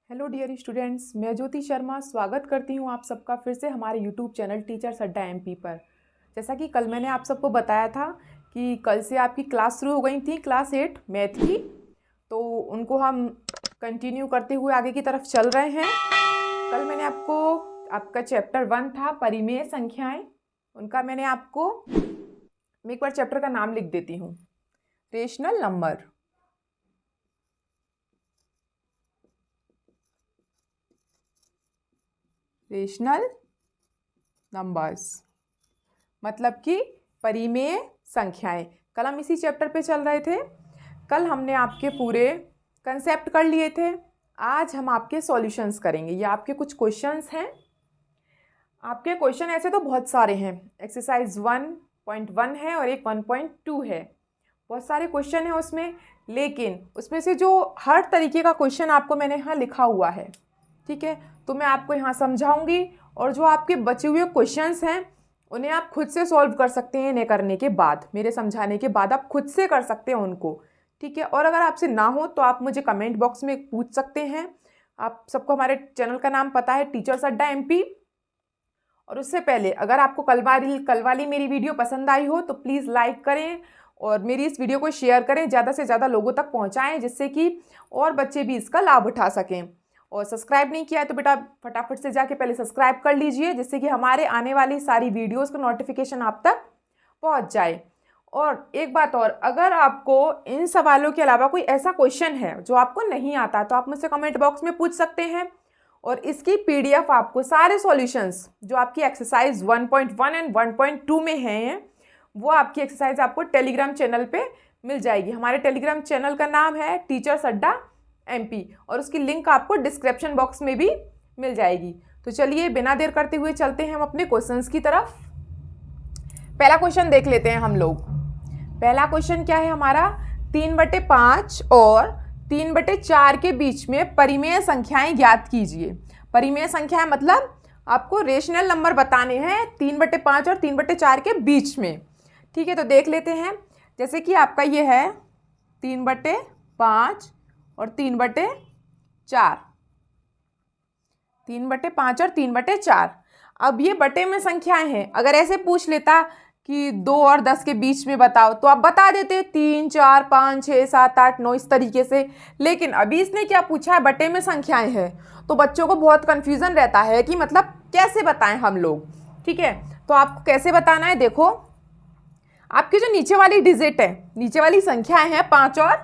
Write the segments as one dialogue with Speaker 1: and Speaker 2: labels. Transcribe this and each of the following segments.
Speaker 1: Hello dear students, मैं ज्योति शर्मा स्वागत करती हूँ आप सबका फिर से हमारे यूट्यूब चैनल टीचर्स अड्डा एमपी पर। जैसा कि कल मैंने आप सबको बताया था कि कल से आपकी क्लास शुरू हो गई थी, क्लास 8 मैथ की, तो उनको हम कंटिन्यू करते हुए आगे की तरफ चल रहे हैं। कल मैंने आपको आपका चैप्टर 1 था परिमेय संख्याएं, उनका मैं एक बार चैप्टर का नाम लिख देती हूँ, रेशनल नंबर। रेशनल नंबर्स मतलब कि परिमेय संख्याएं। कल हम इसी चैप्टर पे चल रहे थे। कल हमने आपके पूरे कंसेप्ट कर लिए थे। आज हम आपके सॉल्यूशंस करेंगे। ये आपके कुछ क्वेश्चंस हैं। आपके क्वेश्चन ऐसे तो बहुत सारे हैं, एक्सरसाइज 1.1 है और एक 1.2 है, बहुत सारे क्वेश्चन हैं उसमें, लेकिन उसमें से जो हर तरीके का क्वेश्चन आपको मैंने यहाँ लिखा हुआ है, ठीक है, तो मैं आपको यहाँ समझाऊंगी और जो आपके बचे हुए क्वेश्चंस हैं उन्हें आप खुद से सॉल्व कर सकते हैं। इन्हें करने के बाद, मेरे समझाने के बाद आप खुद से कर सकते हैं उनको, ठीक है। और अगर आपसे ना हो तो आप मुझे कमेंट बॉक्स में पूछ सकते हैं। आप सबको हमारे चैनल का नाम पता है, टीचर्स अड्डा एमपी। और उससे पहले अगर आपको कल वाली मेरी वीडियो पसंद आई हो तो प्लीज़ लाइक करें और मेरी इस वीडियो को शेयर करें, ज़्यादा से ज़्यादा लोगों तक पहुँचाएँ, जिससे कि और बच्चे भी इसका लाभ उठा सकें। और सब्सक्राइब नहीं किया है तो बेटा फटाफट से जाके पहले सब्सक्राइब कर लीजिए, जिससे कि हमारे आने वाली सारी वीडियोस का नोटिफिकेशन आप तक पहुंच जाए। और एक बात और, अगर आपको इन सवालों के अलावा कोई ऐसा क्वेश्चन है जो आपको नहीं आता तो आप मुझसे कमेंट बॉक्स में पूछ सकते हैं। और इसकी पीडीएफ आपको सारे सॉल्यूशंस जो आपकी एक्सरसाइज 1.1 एंड 1.2 में हैं, वो आपकी एक्सरसाइज आपको टेलीग्राम चैनल पे मिल जाएगी। हमारे टेलीग्राम चैनल का नाम है टीचर्स अड्डा एमपी और उसकी लिंक आपको डिस्क्रिप्शन बॉक्स में भी मिल जाएगी। तो चलिए बिना देर करते हुए चलते हैं हम अपने क्वेश्चंस की तरफ। पहला क्वेश्चन देख लेते हैं हम लोग। पहला क्वेश्चन क्या है हमारा, 3/5 और 3/4 के बीच में परिमेय संख्याएं ज्ञात कीजिए। परिमेय संख्याएं मतलब आपको रेशनल नंबर बताने हैं 3/5 और 3/4 के बीच में, ठीक है। तो देख लेते हैं, जैसे कि आपका ये है 3/5 और 3/4, 3/5 और 3/4। अब ये बटे में संख्याएं हैं। अगर ऐसे पूछ लेता कि 2 और 10 के बीच में बताओ तो आप बता देते 3, 4, 5, 6, 7, 8, 9 इस तरीके से। लेकिन अभी इसने क्या पूछा है, बटे में संख्याएं हैं, तो बच्चों को बहुत कन्फ्यूजन रहता है कि मतलब कैसे बताएं हम लोग, ठीक है। तो आपको कैसे बताना है, देखो आपकी जो नीचे वाली डिजिट है, नीचे वाली संख्याएं हैं 5 और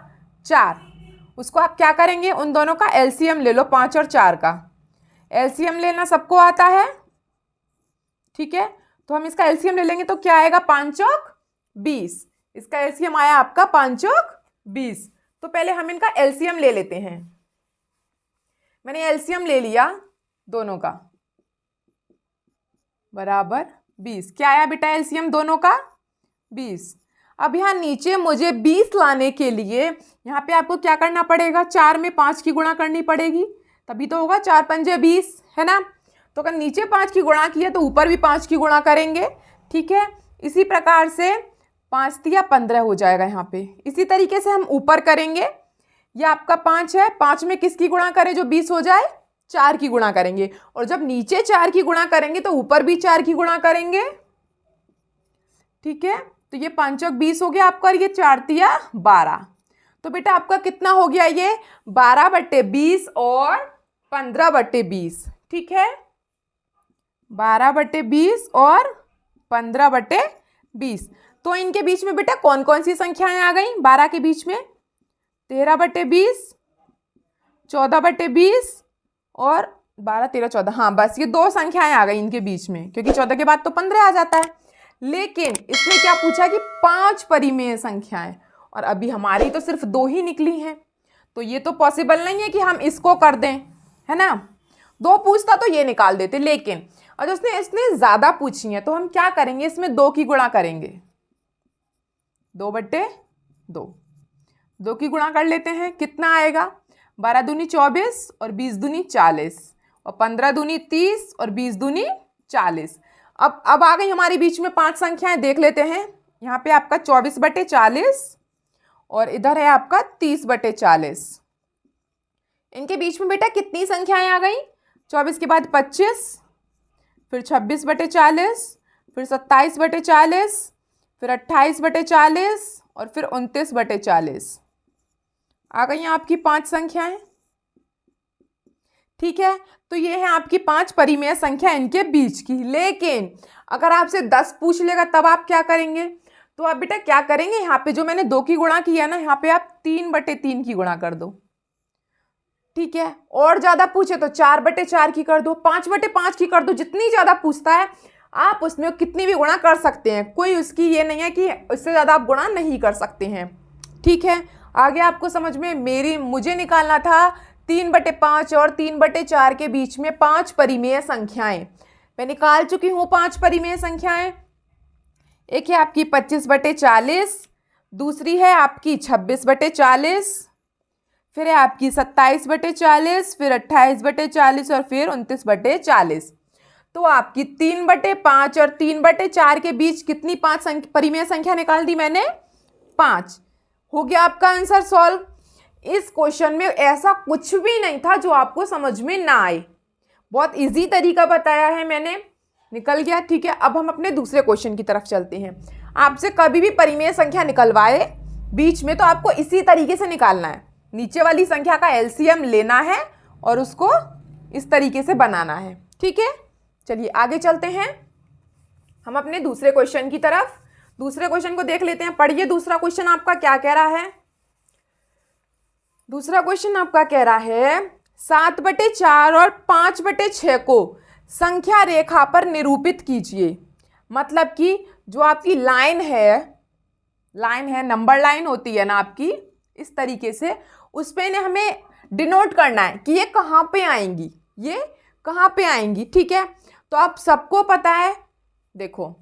Speaker 1: 4, उसको आप क्या करेंगे, उन दोनों का एलसीएम ले लो। 5 और 4 का एलसीएम लेना सबको आता है, ठीक है। तो हम इसका एलसीएम ले लेंगे तो क्या आएगा, 5 चौक 20। इसका एलसीएम आया आपका 5 चौक 20। तो पहले हम इनका एलसीएम ले लेते हैं। मैंने एलसीएम ले लिया दोनों का, बराबर 20। क्या आया बेटा एलसीएम दोनों का, 20। अब यहाँ नीचे मुझे 20 लाने के लिए यहाँ पे आपको क्या करना पड़ेगा, 4 में 5 की गुणा करनी पड़ेगी, तभी तो होगा। 4 पंजे 20, है ना। तो अगर नीचे 5 की गुणा की है तो ऊपर भी 5 की गुणा करेंगे, ठीक है। इसी प्रकार से 5 तिया 15 हो जाएगा यहाँ पे। इसी तरीके से हम ऊपर करेंगे। यह आपका 5 है, 5 में किसकी गुणा करें जो 20 हो जाए, 4 की गुणा करेंगे। और जब नीचे 4 की गुणा करेंगे तो ऊपर भी 4 की गुणा करेंगे, ठीक है। तो ये 5 चौक 20 हो गया आपका, ये 4 तिया 12। तो बेटा आपका कितना हो गया, ये 12/20 और 15/20, ठीक है। 12/20 और 15/20। तो इनके बीच में बेटा कौन कौन सी संख्याएं आ गई 12 के बीच में, 13/20, 14/20 और 12, 13, 14। हाँ बस ये 2 संख्याएं आ गई इनके बीच में, क्योंकि 14 के बाद तो 15 आ जाता है। लेकिन इसमें क्या पूछा कि 5 परिमेय संख्याएं, और अभी हमारी तो सिर्फ 2 ही निकली हैं, तो ये तो पॉसिबल नहीं है कि हम इसको कर दें, है ना। 2 पूछता तो ये निकाल देते, लेकिन और इसने ज्यादा पूछी है तो हम क्या करेंगे, इसमें 2 की गुणा करेंगे, 2/2, 2 की गुणा कर लेते हैं। कितना आएगा, 12 दूनी 24 और 20 दूनी 40 और 15 दूनी 30 और 20 दूनी 40। अब आ गई हमारे बीच में 5 संख्याएं, देख लेते हैं। यहाँ पे आपका 24/40 और इधर है आपका 30/40। इनके बीच में बेटा कितनी संख्याएं आ गई? 24 के बाद 25, फिर 26/40, फिर 27/40, फिर 28/40 और फिर 29/40 आ गई हैं आपकी 5 संख्याएं। ठीक है, तो ये है आपकी 5 परिमेय संख्या इनके बीच की। लेकिन अगर आपसे 10 पूछ लेगा तब आप क्या करेंगे? तो आप बेटा क्या करेंगे, यहाँ पे जो मैंने 2 की गुणा किया ना, यहाँ पे आप 3/3 की गुणा कर दो। ठीक है, और ज्यादा पूछे तो 4/4 की कर दो, 5/5 की कर दो। जितनी ज्यादा पूछता है आप उसमें कितनी भी गुणा कर सकते हैं, कोई उसकी ये नहीं है कि इससे ज्यादा आप गुणा नहीं कर सकते हैं। ठीक है, आगे आपको समझ में मुझे निकालना था 3/5 और 3/4 के बीच में 5 परिमेय संख्याएं। मैं निकाल चुकी हूँ 5 परिमेय संख्याएं। एक है आपकी 25/40, दूसरी है आपकी 26/40, फिर है आपकी 27/40, फिर 28/40 और फिर 29/40। तो आपकी 3/5 और 3/4 के बीच कितनी 5 परिमेय संख्या निकाल दी मैंने? 5। हो गया आपका आंसर सॉल्व। इस क्वेश्चन में ऐसा कुछ भी नहीं था जो आपको समझ में ना आए, बहुत इजी तरीका बताया है मैंने, निकल गया। ठीक है, अब हम अपने दूसरे क्वेश्चन की तरफ चलते हैं। आपसे कभी भी परिमेय संख्या निकलवाए बीच में तो आपको इसी तरीके से निकालना है, नीचे वाली संख्या का एलसीएम लेना है और उसको इस तरीके से बनाना है। ठीक है, चलिए आगे चलते हैं हम अपने दूसरे क्वेश्चन की तरफ। दूसरे क्वेश्चन को देख लेते हैं। पढ़िए दूसरा क्वेश्चन आपका क्या कह रहा है। दूसरा क्वेश्चन आपका कह रहा है 7/4 और 5/6 को संख्या रेखा पर निरूपित कीजिए। मतलब कि जो आपकी लाइन है नंबर लाइन होती है ना आपकी, इस तरीके से उस पे ने हमें डिनोट करना है कि ये कहाँ पे आएंगी, ये कहाँ पे आएंगी। ठीक है, तो आप सबको पता है देखो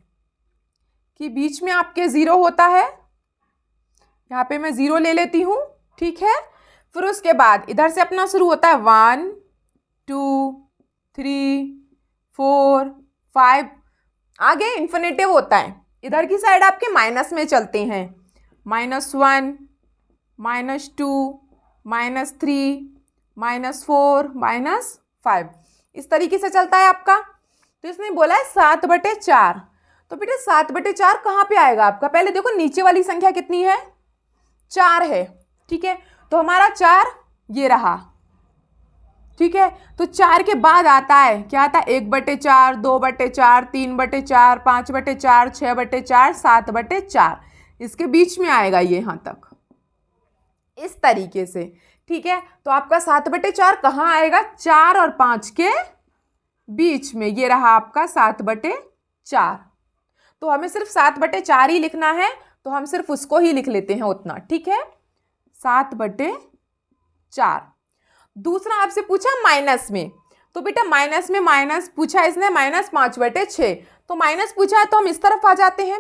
Speaker 1: कि बीच में आपके 0 होता है, यहाँ पे मैं 0 ले लेती हूँ। ठीक है, फिर उसके बाद इधर से अपना शुरू होता है 1 2 3 4 5, आगे इन्फिनिटिव होता है। इधर की साइड आपके माइनस में चलते हैं, -1 -2 -3 -4 -5, इस तरीके से चलता है आपका। तो इसने बोला है 7/4, तो बेटा 7/4 कहाँ पे आएगा आपका? पहले देखो नीचे वाली संख्या कितनी है, 4 है। ठीक है, तो हमारा 4 ये रहा। ठीक है, तो 4 के बाद आता है क्या? आता है 1/4, 2/4, 3/4, 5/4, 6/4, 7/4, इसके बीच में आएगा ये यहाँ तक, इस तरीके से। ठीक है, तो आपका 7/4 कहाँ आएगा? 4 और 5 के बीच में, ये रहा आपका 7/4। तो हमें सिर्फ 7/4 ही लिखना है, तो हम सिर्फ उसको ही लिख लेते हैं उतना। ठीक है, 7/4। दूसरा आपसे पूछा माइनस में, तो बेटा माइनस में माइनस पूछा इसने, -5/6, तो माइनस पूछा है तो हम इस तरफ आ जाते हैं।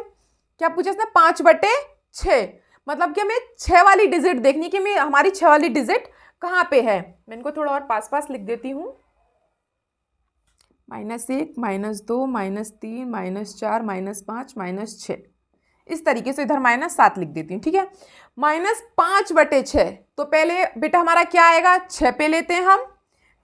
Speaker 1: क्या पूछा इसने? 5/6, मतलब कि हमें 6 वाली डिजिट देखनी कि हमारी 6 वाली डिजिट कहाँ पे है। मैं इनको थोड़ा और पास पास लिख देती हूँ, -1 -2 -3 -4 -5 -6, इस तरीके से इधर -7 लिख देती हूँ। ठीक है, -5/6, तो पहले बेटा हमारा क्या आएगा? 6 पे लेते हैं हम,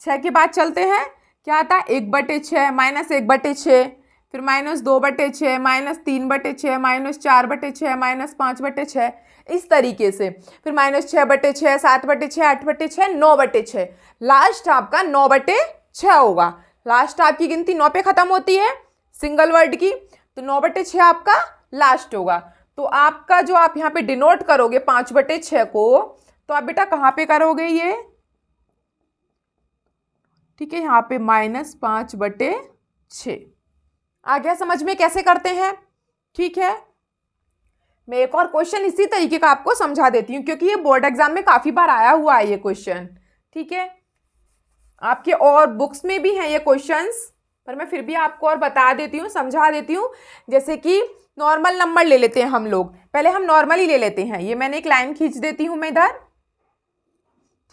Speaker 1: 6 के बाद चलते हैं, क्या आता है? 1/6 -1/6, फिर -2/6 -3/6 -4/6 -5/6, इस तरीके से। फिर -6/6 7/6 8/6 9/6, लास्ट आपका 9/6 होगा। लास्ट आपकी गिनती 9 पे खत्म होती है सिंगल वर्ड की, तो 9/6 आपका लास्ट होगा। तो आपका जो आप यहाँ पे डिनोट करोगे 5/6 को, तो आप बेटा कहाँ पे करोगे ये? ठीक है, यहाँ पे -5/6 आ गया समझ में कैसे करते हैं। ठीक है, मैं एक और क्वेश्चन इसी तरीके का आपको समझा देती हूँ, क्योंकि ये बोर्ड एग्जाम में काफी बार आया हुआ है ये क्वेश्चन। ठीक है, आपके और बुक्स में भी हैं ये क्वेश्चंस, पर मैं फिर भी आपको और बता देती हूँ, समझा देती हूँ। जैसे कि नॉर्मल नंबर ले लेते हैं हम लोग, पहले हम नॉर्मल ही ले लेते हैं। ये मैंने एक लाइन खींच देती हूँ मैं इधर।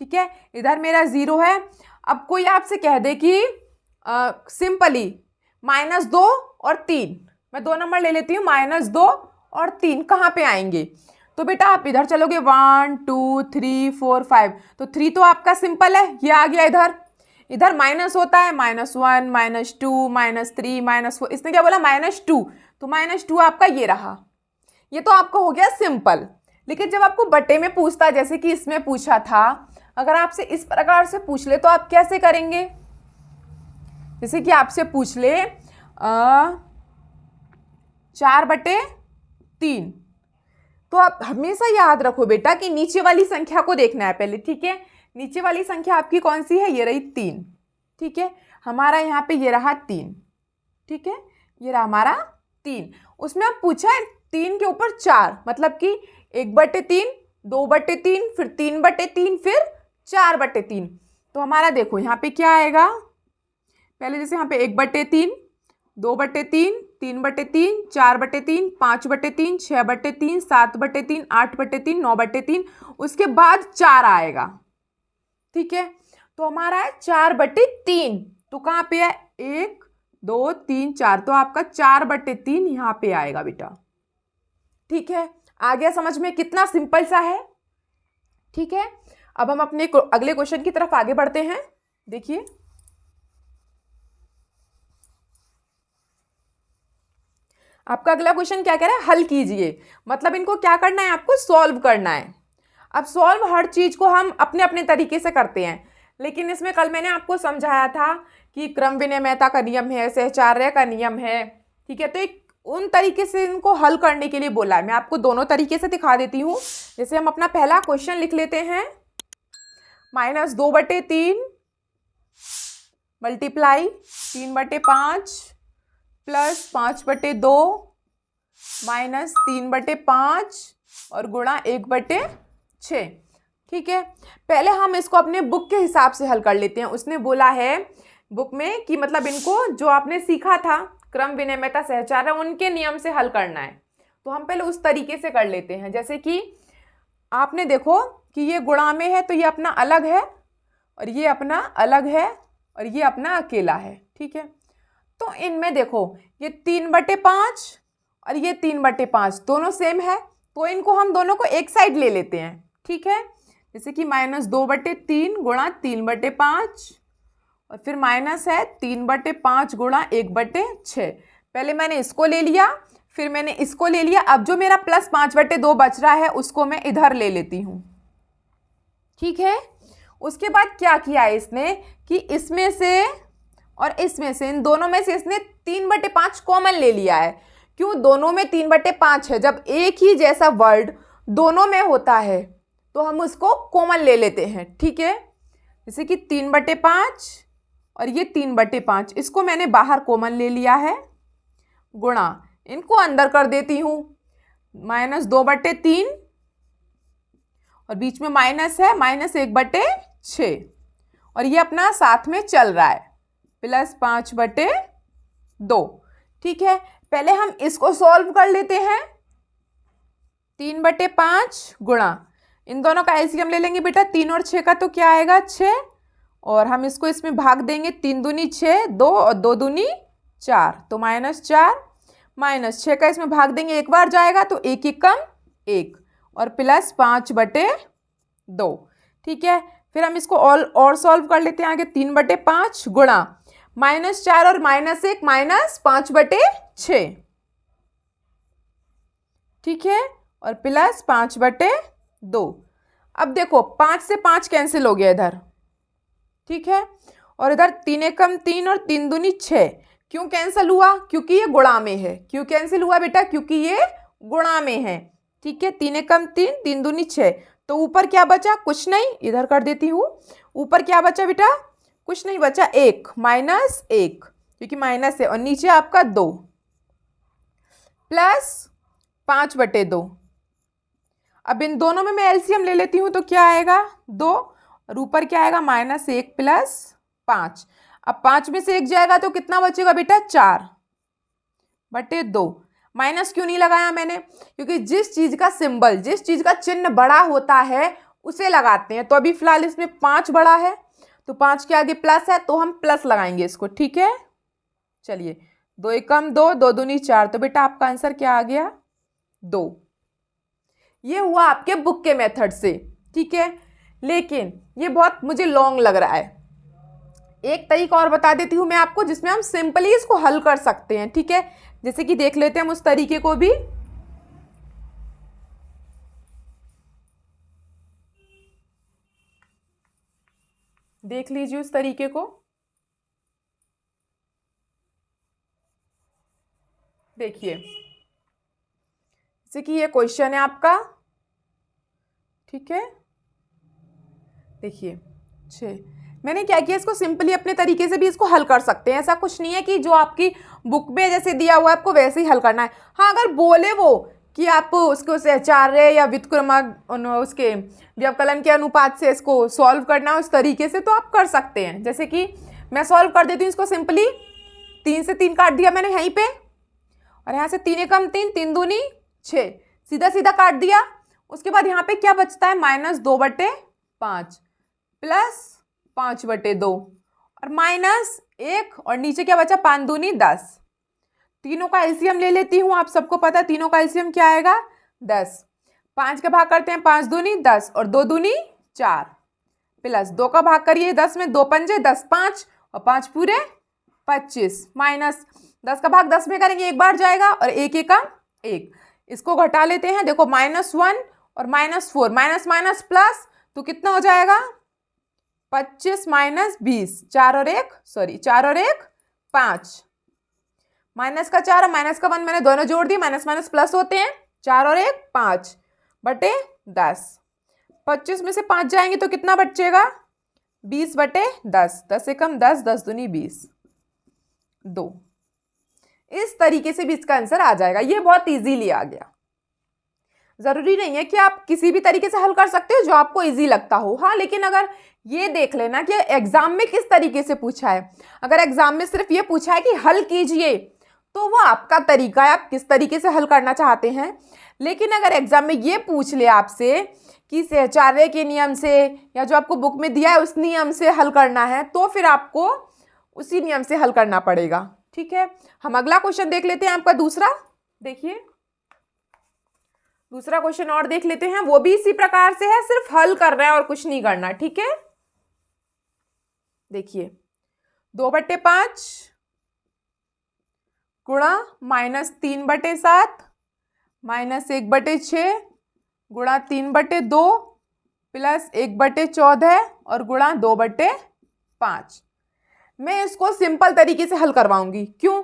Speaker 1: ठीक है, इधर मेरा 0 है। अब कोई आपसे कह दे कि सिंपली -2 और 3, मैं 2 नंबर ले लेती हूँ, -2 और 3 कहाँ पे आएंगे? तो बेटा आप इधर चलोगे 1 2 3 4 5, तो 3 तो आपका सिंपल है, ये आ गया इधर। इधर माइनस होता है -1 -2 -3 -4, इसने क्या बोला -2, तो -2 आपका ये रहा। ये तो आपका हो गया सिंपल। लेकिन जब आपको बटे में पूछता, जैसे कि इसमें पूछा था, अगर आपसे इस प्रकार से पूछ ले तो आप कैसे करेंगे? जैसे कि आपसे पूछ ले 4/3, तो आप हमेशा याद रखो बेटा कि नीचे वाली संख्या को देखना है पहले, ठीक है। नीचे वाली संख्या आपकी कौन सी है? ये रही 3, ठीक है। हमारा यहाँ पे ये रहा 3, ठीक है, ये रहा हमारा 3। उसमें आप पूछा है 3 के ऊपर 4, मतलब कि 1/3, 2/3, फिर 3/3, फिर 4/3। तो हमारा देखो यहाँ पे क्या आएगा, पहले जैसे यहाँ पे 1/3, 2/3, 3/3, 4/3, 5/3, 6/3, 7/3, 8/3, 9/3, उसके बाद 4 आएगा, ठीक है। तो हमारा है 4/3, तो कहाँ पे है? 1 2 3 4, तो आपका 4/3 यहाँ पे आएगा बेटा, ठीक है। आ गया समझ में? कितना सिंपल सा है, ठीक है। अब हम अपने अगले क्वेश्चन की तरफ आगे बढ़ते हैं। देखिए, आपका अगला क्वेश्चन क्या कह रहा है? हल कीजिए, मतलब इनको क्या करना है? आपको सॉल्व करना है। अब सॉल्व हर चीज को हम अपने अपने तरीके से करते हैं, लेकिन इसमें कल मैंने आपको समझाया था कि क्रम विनिमयता का नियम है, सहचार्य का नियम है, ठीक है। तो एक उन तरीके से इनको हल करने के लिए बोला है। मैं आपको दोनों तरीके से दिखा देती हूँ। जैसे हम अपना पहला क्वेश्चन लिख लेते हैं, -2/3 मल्टीप्लाई 3/5 प्लस 5/2 माइनस 3/5 और गुणा 1/6, ठीक है। पहले हम इसको अपने बुक के हिसाब से हल कर लेते हैं। उसने बोला है बुक में कि मतलब इनको जो आपने सीखा था क्रम विनिमयता सहचार्य, उनके नियम से हल करना है। तो हम पहले उस तरीके से कर लेते हैं। जैसे कि आपने देखो कि ये गुणा में है, तो ये अपना अलग है और ये अपना अलग है और ये अपना अकेला है, ठीक है। तो इनमें देखो ये 3/5 और ये 3/5 दोनों सेम है, तो इनको हम दोनों को एक साइड ले लेते हैं, ठीक है। जैसे कि -2/3 गुणा 3/5 और फिर माइनस है 3/5 गुणा 1/6। पहले मैंने इसको ले लिया, फिर मैंने इसको ले लिया। अब जो मेरा प्लस 5/2 बच रहा है उसको मैं इधर ले लेती हूँ, ठीक है। उसके बाद क्या किया है इसने कि इसमें से और इसमें से, इन दोनों में से इसने 3/5 कॉमन ले लिया है। क्यों? दोनों में 3/5 है। जब एक ही जैसा वर्ड दोनों में होता है तो हम उसको कॉमन ले लेते हैं, ठीक है। जैसे कि 3/5 और ये 3/5, इसको मैंने बाहर कॉमन ले लिया है, गुणा इनको अंदर कर देती हूँ, -2/3 और बीच में माइनस है -1/6 और ये अपना साथ में चल रहा है +5/2, ठीक है। पहले हम इसको सॉल्व कर लेते हैं। 3/5 गुणा, इन दोनों का एलसीएम ले लेंगे बेटा, 3 और 6 का, तो क्या आएगा 6, और हम इसको इसमें भाग देंगे, 3 दूनी 6, 2 और 2 दूनी 4, तो -4, -6 का इसमें भाग देंगे, एक बार जाएगा तो 1 कम 1 और +5/2, ठीक है। फिर हम इसको और सॉल्व कर लेते हैं आगे। 3/5 गुणा -4 और -1 -5/6, ठीक है, और +5/2। अब देखो 5 से 5 कैंसिल हो गया इधर, ठीक है, और इधर 3 एकम 3 और 3 दूनी 6। क्यों कैंसिल हुआ? क्योंकि ये गुणा में है। क्यों कैंसिल हुआ बेटा? क्योंकि ये गुणा में है, ठीक है। 3 एकम 3, 3 दूनी 6, तो ऊपर क्या बचा? कुछ नहीं, इधर कर देती हूँ। ऊपर क्या बचा बेटा? कुछ नहीं बचा, 1 -1, क्योंकि माइनस है, और नीचे आपका 2 प्लस 5/2। अब इन दोनों में मैं एलसीएम ले लेती हूँ, तो क्या आएगा? 2, और ऊपर क्या आएगा? -1 + 5। अब 5 में से 1 जाएगा तो कितना बचेगा बेटा? 4/2। माइनस क्यों नहीं लगाया मैंने? क्योंकि जिस चीज का सिंबल, जिस चीज का चिन्ह बड़ा होता है उसे लगाते हैं। तो अभी फिलहाल इसमें 5 बड़ा है, तो 5 के आगे प्लस है, तो हम प्लस लगाएंगे इसको, ठीक है। चलिए, 2 एकम 2, 2 दूनी 4, तो बेटा आपका आंसर क्या आ गया? 2। ये हुआ आपके बुक के मेथड से, ठीक है। लेकिन ये बहुत मुझे लॉन्ग लग रहा है, एक तरीका और बता देती हूँ मैं आपको जिसमें हम सिंपली इसको हल कर सकते हैं, ठीक है। जैसे कि देख लेते हैं हम उस तरीके को भी। देख लीजिए उस तरीके को। देखिए जैसे कि ये क्वेश्चन है आपका, ठीक है। देखिए 6, मैंने क्या किया, इसको सिंपली अपने तरीके से भी इसको हल कर सकते हैं। ऐसा कुछ नहीं है कि जो आपकी बुक में जैसे दिया हुआ है आपको वैसे ही हल करना है। हाँ, अगर बोले वो कि आप उसको सहचार्य या व्युत्क्रमक उसके व्यवकलन के अनुपात से इसको सॉल्व करना है उस तरीके से, तो आप कर सकते हैं। जैसे कि मैं सॉल्व कर देती हूँ इसको सिंपली। 3 से 3 काट दिया मैंने यहीं पे, और यहाँ से 3 एकम 3, 3 दूनी 6, सीधा सीधा काट दिया। उसके बाद यहाँ पे क्या बचता है, -2/5 प्लस 5/2 और -1, और नीचे क्या बचा, 5 दूनी 10। तीनों का एलसीएम ले लेती हूँ, आप सबको पता है तीनों का एलसीएम क्या आएगा, 10। 5 का भाग करते हैं, 5 दूनी 10 और 2 दूनी 4, प्लस 2 का भाग करिए 10 में, 2 पंजे 10, 5 और 5 पूरे 25, माइनस 10 का भाग 10 में करेंगे, एक बार जाएगा और 1 एकम 1। इसको घटा लेते हैं, देखो -1 और -4, माइनस माइनस प्लस, तो कितना हो जाएगा 25 - 20, 4 और 1 5, माइनस का 4 और माइनस का 1 मैंने दोनों जोड़ दी, माइनस माइनस प्लस होते हैं, 4 और 1 5/10। 25 में से 5 जाएंगे तो कितना बचेगा, 20/10, 10 एकम 10, 10 दूनी 20, 2। इस तरीके से भी इसका आंसर आ जाएगा। ये बहुत इजीली आ गया। जरूरी नहीं है कि आप किसी भी तरीके से हल कर सकते हो जो आपको इजी लगता हो। हाँ, लेकिन अगर ये देख लेना कि एग्जाम में किस तरीके से पूछा है। अगर एग्जाम में सिर्फ ये पूछा है कि हल कीजिए, तो वो आपका तरीका है, आप किस तरीके से हल करना चाहते हैं। लेकिन अगर एग्जाम में ये पूछ ले आपसे कि सहचार्य के नियम से या जो आपको बुक में दिया है उस नियम से हल करना है, तो फिर आपको उसी नियम से हल करना पड़ेगा, ठीक है। हम अगला क्वेश्चन देख लेते हैं, आपका दूसरा। देखिए दूसरा क्वेश्चन और देख लेते हैं, वो भी इसी प्रकार से है, सिर्फ हल करना है और कुछ नहीं करना, ठीक है। देखिए 2/5 गुणा -3/7 -1/6 गुणा 3/2 प्लस 1/14 और गुणा 2/5। मैं इसको सिंपल तरीके से हल करवाऊंगी। क्यों?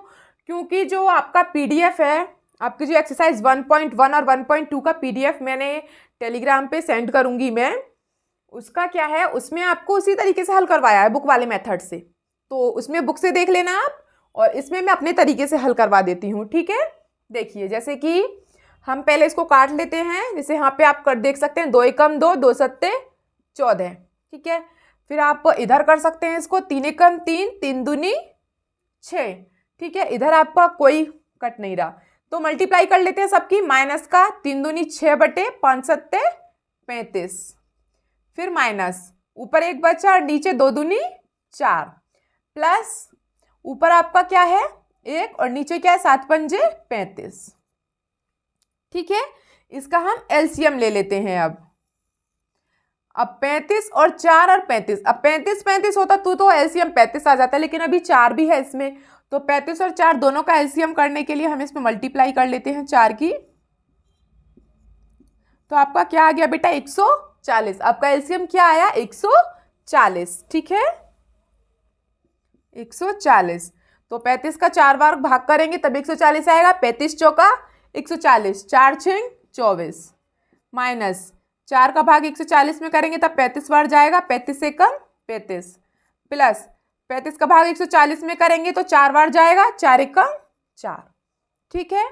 Speaker 1: क्योंकि जो आपका पीडीएफ है, आपकी जो एक्सरसाइज 1.1 और 1.2 का पीडीएफ मैंने टेलीग्राम पे सेंड करूंगी मैं, उसका क्या है, उसमें आपको उसी तरीके से हल करवाया है बुक वाले मेथड से। तो उसमें बुक से देख लेना आप, और इसमें मैं अपने तरीके से हल करवा देती हूँ, ठीक है। देखिए जैसे कि हम पहले इसको काट लेते हैं। जैसे यहाँ पे आप कर देख सकते हैं, 2 एकम 2, 2 सत्ते 14, ठीक है। फिर आप इधर कर सकते हैं इसको, 3 एकम 3, 3 दूनी 6, ठीक है। इधर आपका कोई कट नहीं रहा, तो मल्टीप्लाई कर लेते हैं सबकी। माइनस का 3 दूनी 6/5 सत्ते 35, फिर माइनस ऊपर 1 बचा और नीचे 2 दूनी 4, प्लस ऊपर आपका क्या है 1 और नीचे क्या है 7 पंजे 35, ठीक है। इसका हम एलसीएम ले लेते हैं। अब 35 और 4 और 35, अब 35 होता तो एलसीएम 35 आ जाता है, लेकिन अभी 4 भी है इसमें, तो 35 और 4 दोनों का एलसीएम करने के लिए हम इसमें मल्टीप्लाई कर लेते हैं 4 की। तो आपका क्या आ गया बेटा 140। आपका एलसीएम क्या आया 140, ठीक है 140। तो 35 का 4 बार भाग करेंगे तब 140 आएगा। 35 चौका 140, 4 छेंग 24, माइनस 4 का भाग 140 में करेंगे तब 35 बार जाएगा, 35 एकम 35, प्लस 35 का भाग 140 में करेंगे तो 4 बार जाएगा, 4 एकम 4, ठीक है।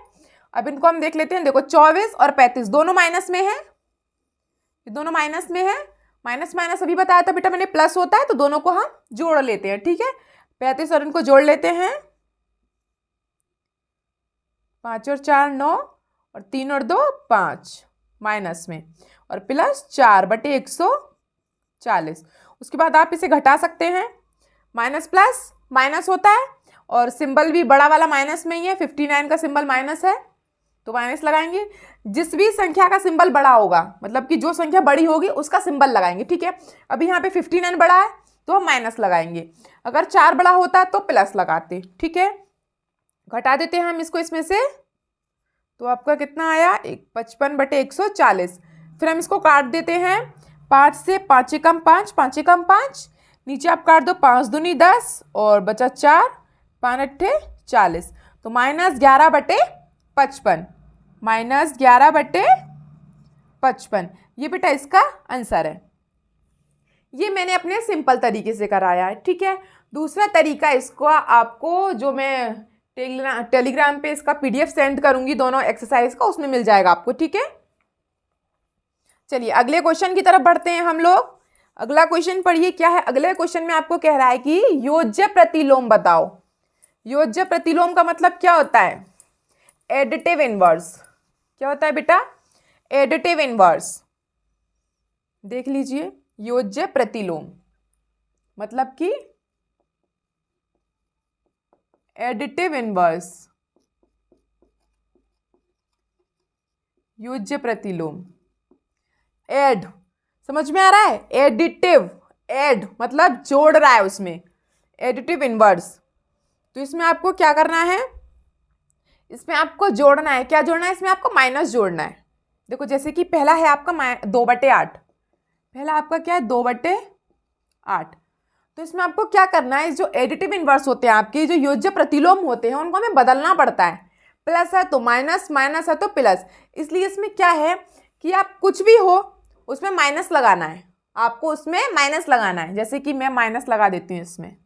Speaker 1: अब इनको हम देख लेते हैं। देखो 24 और 35 दोनों माइनस में है, दोनों माइनस में है। माइनस माइनस अभी बताया था बेटा मैंने प्लस होता है, तो दोनों को हम जोड़ लेते हैं, ठीक है। 35 और इनको जोड़ लेते हैं, 5 और 4 9 और 3 और 2 5, माइनस में, और प्लस 4/140। उसके बाद आप इसे घटा सकते हैं, माइनस प्लस माइनस होता है, और सिंबल भी बड़ा वाला माइनस में ही है, 59 का सिंबल माइनस है, तो माइनस लगाएंगे। जिस भी संख्या का सिंबल बड़ा होगा, मतलब कि जो संख्या बड़ी होगी उसका सिंबल लगाएंगे, ठीक है। अभी यहाँ पे 59 बड़ा है तो हम माइनस लगाएंगे, अगर 4 बड़ा होता तो प्लस लगाते, ठीक है। घटा देते हैं हम इसको इसमें से, तो आपका कितना आया 55/140। फिर हम इसको काट देते हैं, 5 से 5 एकम 5, 5 एकम 5, नीचे आप काट दो, 5 दूनी 10 और बचा 4, 5 अट्ठे 40, तो -11/55, -11/55, ये बेटा इसका आंसर है। ये मैंने अपने सिंपल तरीके से कराया है, ठीक है। दूसरा तरीका इसको आपको जो मैं टेलीग्राम पे इसका PDF सेंड करूंगी दोनों एक्सरसाइज का, उसमें मिल जाएगा आपको, ठीक है। चलिए अगले क्वेश्चन की तरफ बढ़ते हैं हम लोग। अगला क्वेश्चन पढ़िए क्या है। अगले क्वेश्चन में आपको कह रहा है कि योज्य प्रतिलोम बताओ। योज्य प्रतिलोम का मतलब क्या होता है? Additive inverse. क्या होता है बेटा? Additive inverse. देख लीजिए, योज्य प्रतिलोम मतलब कि एडिटिव इनवर्स, योज्य प्रतिलोम। एड समझ में आ रहा है? एडिटिव, एड मतलब जोड़ रहा है उसमें, एडिटिव इनवर्स। तो इसमें आपको क्या करना है? इसमें आपको जोड़ना है। क्या जोड़ना है? इसमें आपको माइनस जोड़ना है। देखो जैसे कि पहला है आपका 2/8, पहला आपका क्या है 2/8। तो इसमें आपको क्या करना है, जो एडिटिव इनवर्स होते हैं आपके, जो योज्य प्रतिलोम होते हैं, उनको हमें बदलना पड़ता है। प्लस है तो माइनस, माइनस है तो प्लस। इसलिए इसमें क्या है कि आप कुछ भी हो उसमें माइनस लगाना है, आपको उसमें माइनस लगाना है। जैसे कि मैं माइनस लगा देती हूँ इसमें,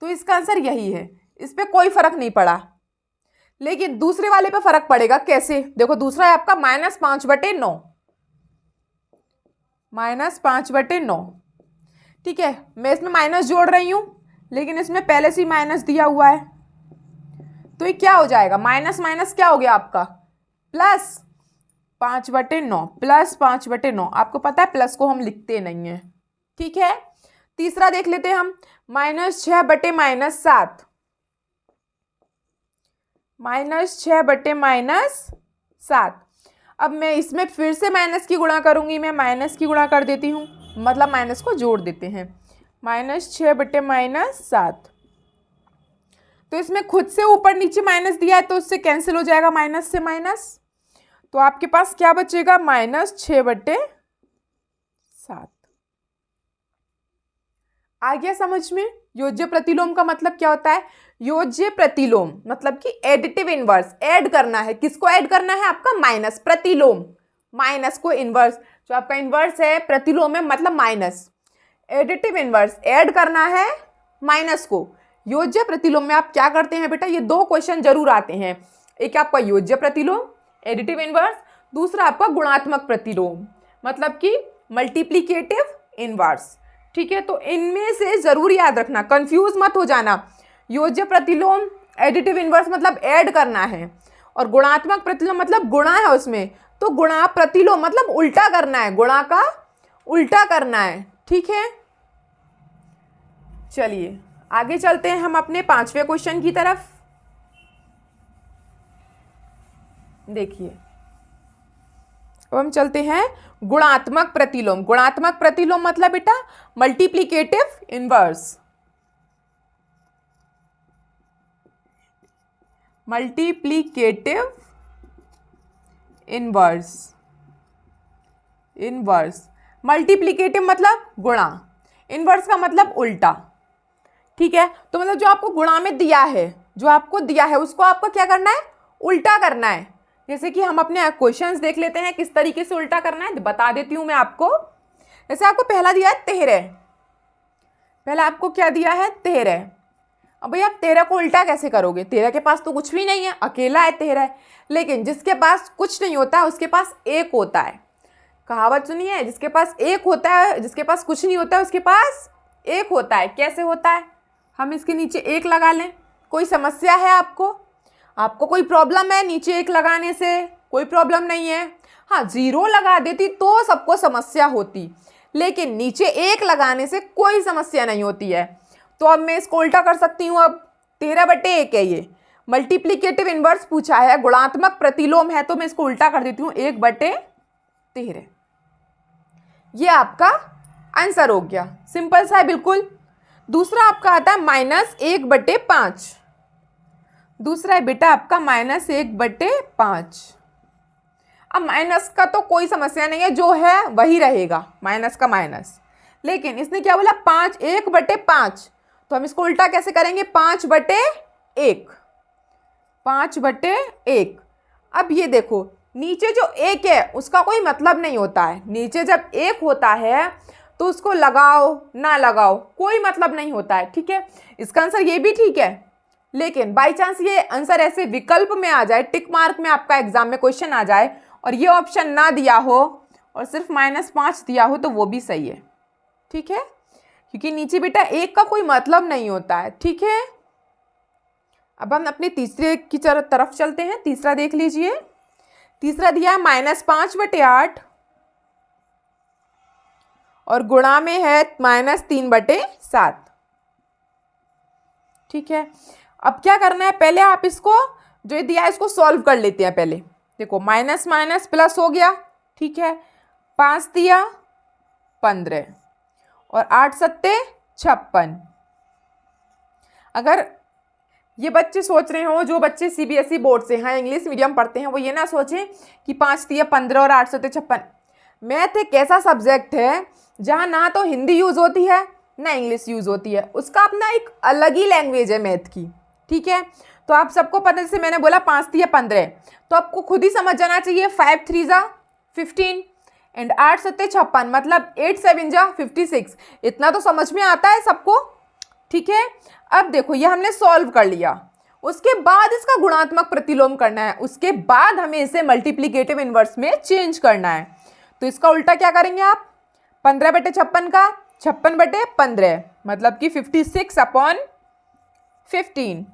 Speaker 1: तो इसका आंसर यही है। इस पर कोई फर्क नहीं पड़ा, लेकिन दूसरे वाले पे फर्क पड़ेगा। कैसे? देखो दूसरा है आपका -5/9, -5/9, ठीक है। मैं इसमें माइनस जोड़ रही हूं, लेकिन इसमें पहले से ही माइनस दिया हुआ है, तो ये क्या हो जाएगा? माइनस माइनस क्या हो गया आपका? Plus 5/9, plus 5/9। आपको पता है प्लस को हम लिखते नहीं है, ठीक है। तीसरा देख लेते हैं हम, -6/-7, -6/-7। अब मैं इसमें फिर से माइनस की गुणा करूंगी, मैं माइनस की गुणा कर देती हूँ, मतलब माइनस को जोड़ देते हैं। -6/-7, तो इसमें खुद से ऊपर नीचे माइनस दिया है तो उससे कैंसिल हो जाएगा, माइनस से माइनस। तो आपके पास क्या बचेगा? -6/7। आ गया समझ में? योज्य प्रतिलोम का मतलब क्या होता है? योज्य प्रतिलोम मतलब कि एडिटिव इनवर्स, ऐड करना है। किसको ऐड करना है? आपका माइनस, प्रतिलोम, माइनस को इनवर्स, जो आपका इनवर्स है प्रतिलोम है मतलब माइनस। एडिटिव इनवर्स ऐड करना है माइनस को। योज्य प्रतिलोम में आप क्या करते हैं बेटा? ये 2 क्वेश्चन जरूर आते हैं। एक आपका योज्य प्रतिलोम एडिटिव इनवर्स, दूसरा आपका गुणात्मक प्रतिलोम मतलब कि मल्टीप्लिकेटिव इनवर्स, ठीक है। तो इनमें से जरूर याद रखना, कंफ्यूज मत हो जाना। योज्य प्रतिलोम एडिटिव इनवर्स मतलब ऐड करना है, और गुणात्मक प्रतिलोम मतलब गुणा है उसमें, तो गुणा प्रतिलोम मतलब उल्टा करना है, गुणा का उल्टा करना है, ठीक है। चलिए आगे चलते हैं हम अपने 5वें क्वेश्चन की तरफ। देखिए अब हम चलते हैं गुणात्मक प्रतिलोम। गुणात्मक प्रतिलोम मतलब बेटा multiplicative inverse, multiplicative inverse, inverse. Multiplicative मतलब गुणा, इनवर्स का मतलब उल्टा, ठीक है। तो मतलब जो आपको गुणा में दिया है, जो आपको दिया है उसको आपको क्या करना है? उल्टा करना है। जैसे कि हम अपने क्वेश्चंस देख लेते हैं किस तरीके से उल्टा करना है, बता देती हूं मैं आपको। जैसे आपको पहला दिया है 13, पहला आपको क्या दिया है? 13। अब भाई आप 13 को उल्टा कैसे करोगे? 13 के पास तो कुछ भी नहीं है, अकेला है 13, लेकिन जिसके पास कुछ नहीं होता उसके पास 1 होता है। कहावत सुनिए, जिसके पास 1 होता है, जिसके पास कुछ नहीं होता है उसके पास 1 होता है। कैसे होता है? हम इसके नीचे 1 लगा लें। कोई समस्या है आपको? आपको कोई प्रॉब्लम है नीचे 1 लगाने से? कोई प्रॉब्लम नहीं है। हाँ 0 लगा देती तो सबको समस्या होती, लेकिन नीचे 1 लगाने से कोई समस्या नहीं होती है। तो अब मैं इसको उल्टा कर सकती हूँ। अब 13/1 है ये, मल्टीप्लीकेटिव इनवर्स पूछा है, गुणात्मक प्रतिलोम है, तो मैं इसको उल्टा कर देती हूँ 1/13। ये आपका आंसर हो गया, सिंपल सा है बिल्कुल। दूसरा आपका आता है -1/5। दूसरा है बेटा आपका -1/5। अब माइनस का तो कोई समस्या नहीं है, जो है वही रहेगा, माइनस का माइनस। लेकिन इसने क्या बोला 1/5, तो हम इसको उल्टा कैसे करेंगे 5/1। 5/1। अब ये देखो नीचे जो 1 है उसका कोई मतलब नहीं होता है। नीचे जब 1 होता है तो उसको लगाओ ना लगाओ कोई मतलब नहीं होता है, ठीक है। इसका आंसर ये भी ठीक है, लेकिन बाई चांस ये आंसर ऐसे विकल्प में आ जाए, टिक मार्क में आपका एग्जाम में क्वेश्चन आ जाए और ये ऑप्शन ना दिया हो और सिर्फ -5 दिया हो तो वो भी सही है, ठीक है, क्योंकि नीचे बेटा 1 का कोई मतलब नहीं होता है, ठीक है। अब हम अपने तीसरे की तरफ चलते हैं। तीसरा देख लीजिए। तीसरा दिया है -5/8 और गुणा में है -3/7, ठीक है। अब क्या करना है, पहले आप इसको जो ये दिया है इसको सॉल्व कर लेते हैं। पहले देखो माइनस माइनस प्लस हो गया, ठीक है। 5 दिया 15 और 8 सत्ते 56। अगर ये बच्चे सोच रहे हो, जो बच्चे CBSE बोर्ड से हैं, इंग्लिश मीडियम पढ़ते हैं, वो ये ना सोचें कि 5 दिया 15 और 8 सत्ते 56। मैथ एक ऐसा सब्जेक्ट है जहाँ ना तो हिंदी यूज़ होती है ना इंग्लिश यूज़ होती है, उसका अपना एक अलग ही लैंग्वेज है मैथ की, ठीक है। तो आप सबको पता है, जैसे मैंने बोला 5 दिया 15, तो आपको खुद ही समझ जाना चाहिए 5 3 जा 15 एंड 8 सत्ते 56, मतलब 8 7 जा 56। इतना तो समझ में आता है सबको, ठीक है। अब देखो ये हमने सॉल्व कर लिया, उसके बाद इसका गुणात्मक प्रतिलोम करना है, उसके बाद हमें इसे मल्टीप्लीकेटिव इनवर्स में चेंज करना है। तो इसका उल्टा क्या करेंगे आप, 15/56 का 56/15, मतलब कि 56/15,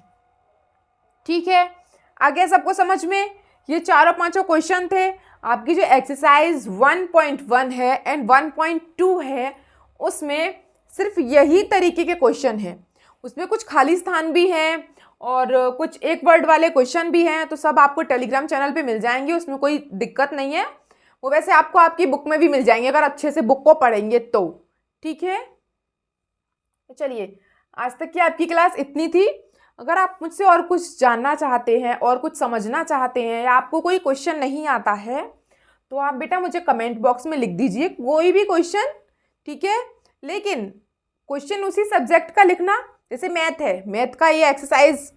Speaker 1: ठीक है। आगे सबको समझ में। ये चारों पांचों क्वेश्चन थे। आपकी जो एक्सरसाइज 1.1 है एंड 1.2 है उसमें सिर्फ यही तरीके के क्वेश्चन हैं। उसमें कुछ खाली स्थान भी हैं और कुछ एक वर्ड वाले क्वेश्चन भी हैं, तो सब आपको टेलीग्राम चैनल पे मिल जाएंगे, उसमें कोई दिक्कत नहीं है। वो वैसे आपको आपकी बुक में भी मिल जाएंगे अगर अच्छे से बुक को पढ़ेंगे तो, ठीक है। तो चलिए, आज तक की आपकी क्लास इतनी थी। अगर आप मुझसे और कुछ जानना चाहते हैं और कुछ समझना चाहते हैं या आपको कोई क्वेश्चन नहीं आता है तो आप बेटा मुझे कमेंट बॉक्स में लिख दीजिए कोई भी क्वेश्चन, ठीक है। लेकिन क्वेश्चन उसी सब्जेक्ट का लिखना, जैसे मैथ है, मैथ का ये एक्सरसाइज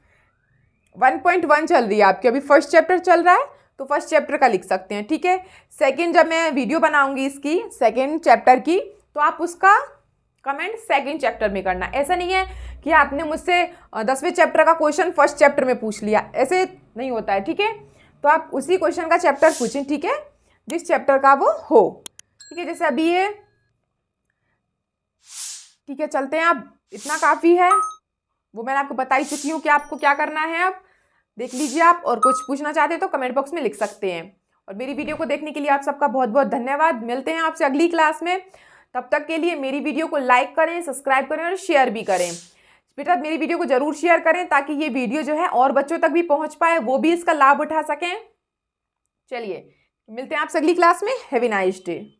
Speaker 1: 1.1 चल रही है आपकी, अभी फर्स्ट चैप्टर चल रहा है तो फर्स्ट चैप्टर का लिख सकते हैं, ठीक है। सेकंड जब मैं वीडियो बनाऊंगी इसकी सेकंड चैप्टर की तो आप उसका कमेंट सेकंड चैप्टर में करना। ऐसा नहीं है कि आपने मुझसे 10वें चैप्टर का क्वेश्चन फर्स्ट चैप्टर में पूछ लिया, ऐसे नहीं होता है, ठीक है। तो आप उसी क्वेश्चन का चैप्टर पूछें, ठीक है, जिस चैप्टर का वो हो, ठीक है। जैसे अभी ये, ठीक है, चलते हैं। अब इतना काफ़ी है, वो मैंने आपको बता ही चुकी हूँ कि आपको क्या करना है। अब देख लीजिए आप, और कुछ पूछना चाहते हैं तो कमेंट बॉक्स में लिख सकते हैं। और मेरी वीडियो को देखने के लिए आप सबका बहुत बहुत धन्यवाद। मिलते हैं आपसे अगली क्लास में, तब तक के लिए मेरी वीडियो को लाइक करें, सब्सक्राइब करें और शेयर भी करें। बेटा मेरी वीडियो को जरूर शेयर करें ताकि ये वीडियो जो है और बच्चों तक भी पहुंच पाए, वो भी इसका लाभ उठा सकें। चलिए मिलते हैं आपसे अगली क्लास में। Have a nice day.